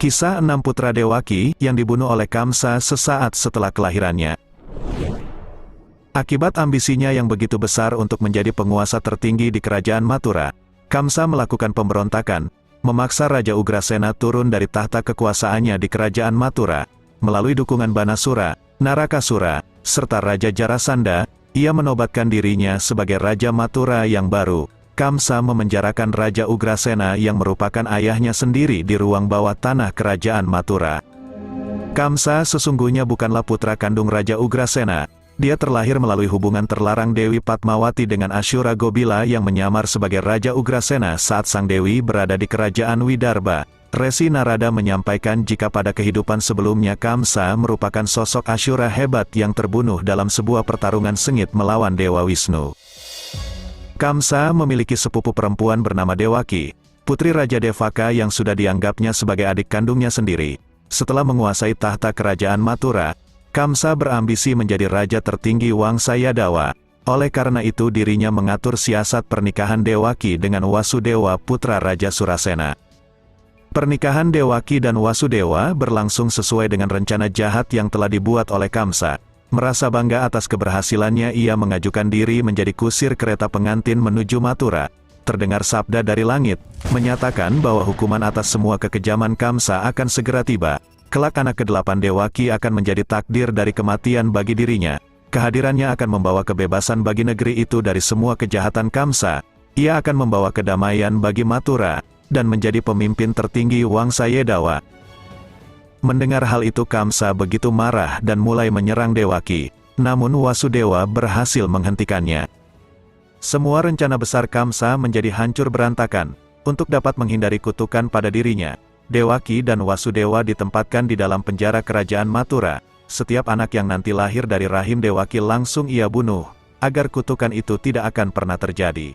Kisah 6 putra Dewaki yang dibunuh oleh Kamsa sesaat setelah kelahirannya. Akibat ambisinya yang begitu besar untuk menjadi penguasa tertinggi di kerajaan Mathura, Kamsa melakukan pemberontakan, memaksa Raja Ugrasena turun dari tahta kekuasaannya di kerajaan Mathura. Melalui dukungan Banasura, Narakasura, serta Raja Jarasandha, ia menobatkan dirinya sebagai Raja Mathura yang baru. Kamsa memenjarakan Raja Ugrasena yang merupakan ayahnya sendiri di ruang bawah tanah kerajaan Mathura. Kamsa sesungguhnya bukanlah putra kandung Raja Ugrasena. Dia terlahir melalui hubungan terlarang Dewi Padmawati dengan Ashura Gobila yang menyamar sebagai Raja Ugrasena saat sang Dewi berada di kerajaan Widarbha. Resi Narada menyampaikan jika pada kehidupan sebelumnya Kamsa merupakan sosok Ashura hebat yang terbunuh dalam sebuah pertarungan sengit melawan Dewa Wisnu. Kamsa memiliki sepupu perempuan bernama Dewaki, putri Raja Devaka yang sudah dianggapnya sebagai adik kandungnya sendiri. Setelah menguasai tahta kerajaan Mathura, Kamsa berambisi menjadi raja tertinggi Wangsa Yadawa. Oleh karena itu dirinya mengatur siasat pernikahan Dewaki dengan Wasudewa putra Raja Surasena. Pernikahan Dewaki dan Wasudewa berlangsung sesuai dengan rencana jahat yang telah dibuat oleh Kamsa. Merasa bangga atas keberhasilannya, ia mengajukan diri menjadi kusir kereta pengantin menuju Mathura. Terdengar sabda dari langit, menyatakan bahwa hukuman atas semua kekejaman Kamsa akan segera tiba. Kelak anak ke-8 Dewaki akan menjadi takdir dari kematian bagi dirinya. Kehadirannya akan membawa kebebasan bagi negeri itu dari semua kejahatan Kamsa. Ia akan membawa kedamaian bagi Mathura, dan menjadi pemimpin tertinggi Wangsa Yadawa. Mendengar hal itu Kamsa begitu marah dan mulai menyerang Dewaki, namun Wasudewa berhasil menghentikannya. Semua rencana besar Kamsa menjadi hancur berantakan. Untuk dapat menghindari kutukan pada dirinya, Dewaki dan Wasudewa ditempatkan di dalam penjara kerajaan Mathura. Setiap anak yang nanti lahir dari rahim Dewaki langsung ia bunuh, agar kutukan itu tidak akan pernah terjadi.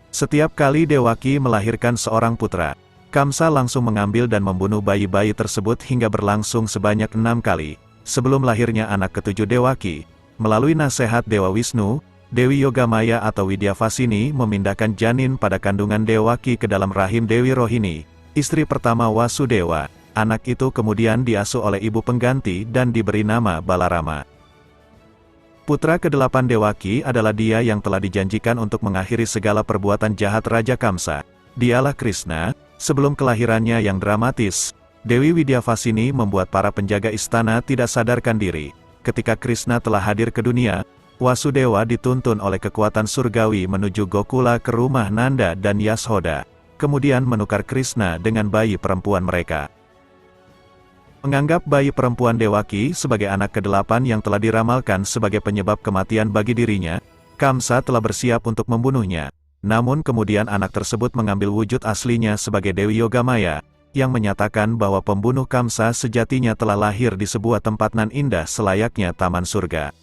Setiap kali Dewaki melahirkan seorang putra, Kamsa langsung mengambil dan membunuh bayi-bayi tersebut hingga berlangsung sebanyak 6 kali. Sebelum lahirnya anak ke-7 Dewaki, melalui nasihat Dewa Wisnu, Dewi Yogamaya atau Widyavasini memindahkan janin pada kandungan Dewaki ke dalam rahim Dewi Rohini, istri pertama Wasudewa. Anak itu kemudian diasuh oleh ibu pengganti dan diberi nama Balarama. Putra ke-8 Dewaki adalah dia yang telah dijanjikan untuk mengakhiri segala perbuatan jahat Raja Kamsa. Dialah Krishna. Sebelum kelahirannya yang dramatis, Dewi Widyavasini membuat para penjaga istana tidak sadarkan diri. Ketika Krishna telah hadir ke dunia, Wasudewa dituntun oleh kekuatan surgawi menuju Gokula ke rumah Nanda dan Yashoda, kemudian menukar Krishna dengan bayi perempuan mereka. Menganggap bayi perempuan Dewaki sebagai anak ke-8 yang telah diramalkan sebagai penyebab kematian bagi dirinya, Kamsa telah bersiap untuk membunuhnya. Namun kemudian anak tersebut mengambil wujud aslinya sebagai Dewi Yogamaya, yang menyatakan bahwa pembunuh Kamsa sejatinya telah lahir di sebuah tempat nan indah selayaknya taman surga.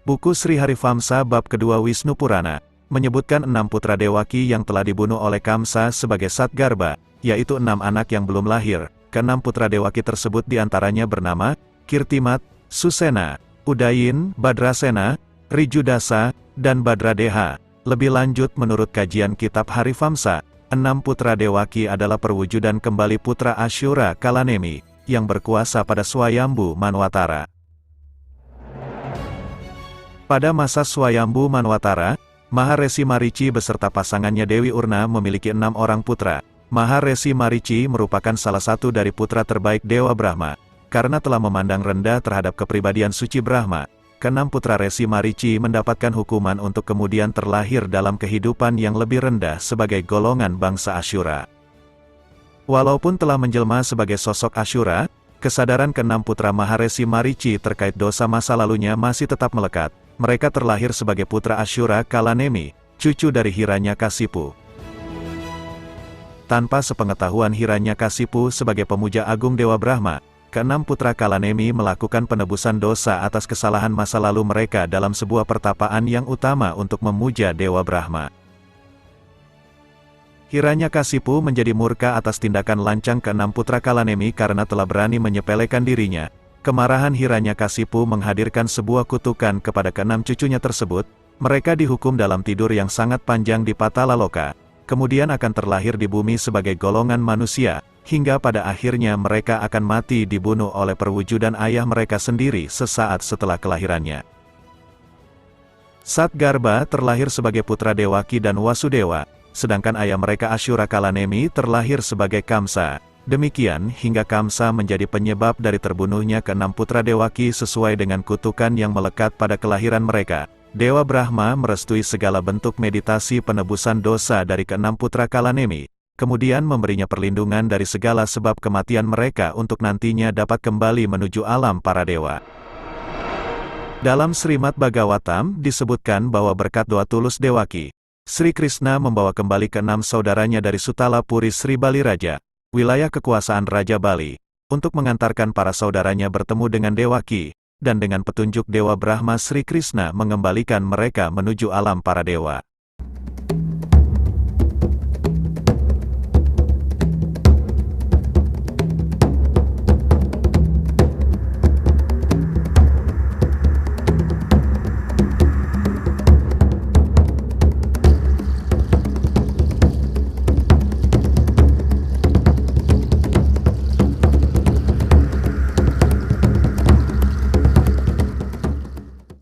Buku Sri Harivamsa bab kedua Wisnu Purana, menyebutkan 6 putra Dewaki yang telah dibunuh oleh Kamsa sebagai Satgarbha, yaitu 6 anak yang belum lahir. Ke-6 putra Dewaki tersebut diantaranya bernama Kirtimat, Susena, Udayin, Badrasena, Rijudasa, dan Badradeha. Lebih lanjut menurut kajian kitab Harivamsa, 6 putra Dewaki adalah perwujudan kembali putra Ashura Kalanemi, yang berkuasa pada Swayambhu Manwatara. Pada masa Swayambhu Manwatara, Maharesi Marici beserta pasangannya Dewi Urna memiliki 6 orang putra. Maharesi Marici merupakan salah satu dari putra terbaik Dewa Brahma. Karena telah memandang rendah terhadap kepribadian suci Brahma, ke-6 putra Resi Marici mendapatkan hukuman untuk kemudian terlahir dalam kehidupan yang lebih rendah sebagai golongan bangsa Ashura. Walaupun telah menjelma sebagai sosok Ashura, kesadaran ke-6 putra Maharesi Marici terkait dosa masa lalunya masih tetap melekat. Mereka terlahir sebagai putra Ashura Kalanemi, cucu dari Hiranyakasipu. Tanpa sepengetahuan Hiranyakasipu sebagai pemuja agung Dewa Brahma, ke-6 putra Kalanemi melakukan penebusan dosa atas kesalahan masa lalu mereka dalam sebuah pertapaan yang utama untuk memuja Dewa Brahma. Hiranyakasipu menjadi murka atas tindakan lancang ke-6 putra Kalanemi karena telah berani menyepelekan dirinya. Kemarahan Hiranyakasipu menghadirkan sebuah kutukan kepada ke-6 cucunya tersebut. Mereka dihukum dalam tidur yang sangat panjang di Patalaloka. kemudian akan terlahir di bumi sebagai golongan manusia, hingga pada akhirnya mereka akan mati dibunuh oleh perwujudan ayah mereka sendiri sesaat setelah kelahirannya. Satgarbha terlahir sebagai putra Dewaki dan Wasudewa, sedangkan ayah mereka Ashurakalanemi terlahir sebagai Kamsa. Demikian hingga Kamsa menjadi penyebab dari terbunuhnya keenam putra Dewaki sesuai dengan kutukan yang melekat pada kelahiran mereka. Dewa Brahma merestui segala bentuk meditasi penebusan dosa dari keenam putra Kalanemi, kemudian memberinya perlindungan dari segala sebab kematian mereka untuk nantinya dapat kembali menuju alam para dewa. Dalam Srimad Bhagavatam disebutkan bahwa berkat doa tulus Dewaki, Sri Krishna membawa kembali keenam saudaranya dari Sutala Puri Sri Bali Raja, wilayah kekuasaan Raja Bali, untuk mengantarkan para saudaranya bertemu dengan Dewaki, dan dengan petunjuk Dewa Brahma Sri Krishna mengembalikan mereka menuju alam para dewa.